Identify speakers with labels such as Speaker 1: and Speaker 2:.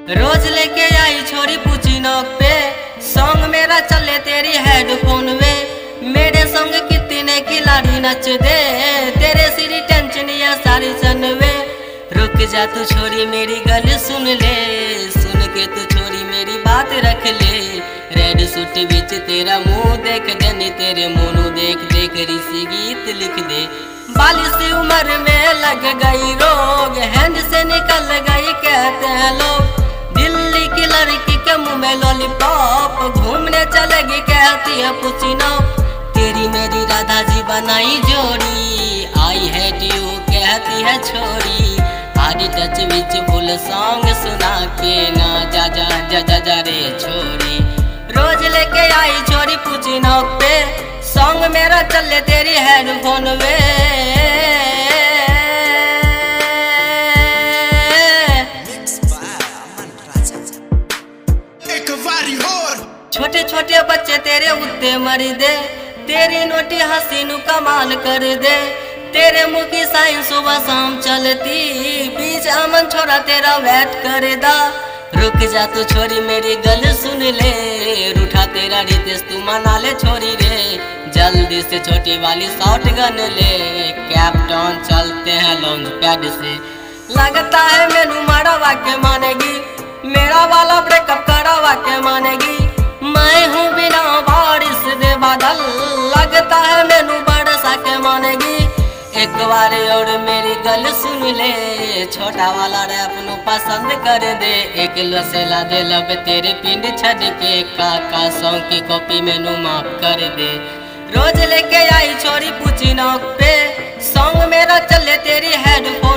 Speaker 1: रोज लेके आई छोरी पूछी नोक पे, सॉन्ग मेरा चले तेरी हेडफोन में। मेरे संग कितने खिलाड़ी नच दे, तेरे सिरी टेंशन या सारी चनवे। रुक जा तू छोरी मेरी गल सुन ले, सुन के तू छोरी मेरी बात रख ले। रेड सूट बिच तेरा मुंह देख दे, नी तेरे मुंह देख देख ऋषि गीत लिख दे। 42 उम्र में लग गई रोग, हैंड से निकल गई कहते हैं लोग। दिल्ली की लड़की के मुंह में लॉलीपॉप, घूमने चलेगी कहती है पुचीनो। तेरी मेरी राधा जी बनाई जोड़ी, आई हेट यू कहती है छोरी। आदि टच विच फुल सॉन्ग सुना के ना जा जा जा जा जा रे छोरी। रोज लेके आई छोरी पुचीनो पे, सॉन्ग मेरा चले तेरी हेडफोन में। छोटे छोटे बच्चे तेरे उत्ते मर दे, तेरी नोटी हंसी नु कमाल कर दे। तेरे मुँह की साइन सुबह शाम चलती, बीच अमन छोरा तेरा वेट कर दा। रुक जा तू छोरी मेरी गल सुन ले, रूठा तेरा रितेश तू मना ले छोरी रे। जल्दी से छोटी वाली शॉट गन ले, कैप्टन चलते हैं लॉन्च पैड से। लगता है मैनू मरवा के मानेगी, मेरा वाला ब्रेकअप करवा के मानेगी। मैं हूँ बिना बारिश दे बादल, लगता है मैनू बरसा के मानेगी। एक बार और मेरी गल सुन ले, छोटा वाला रैप नू पसंद कर दे। एक लसेला दे लब तेरे पिंड छड़ के, काका सॉन्ग की कॉपी मैनू माफ कर दे। रोज लेके आई छोरी पूछी नोक पे, सॉन्ग मेरा चले तेरी हेडफोन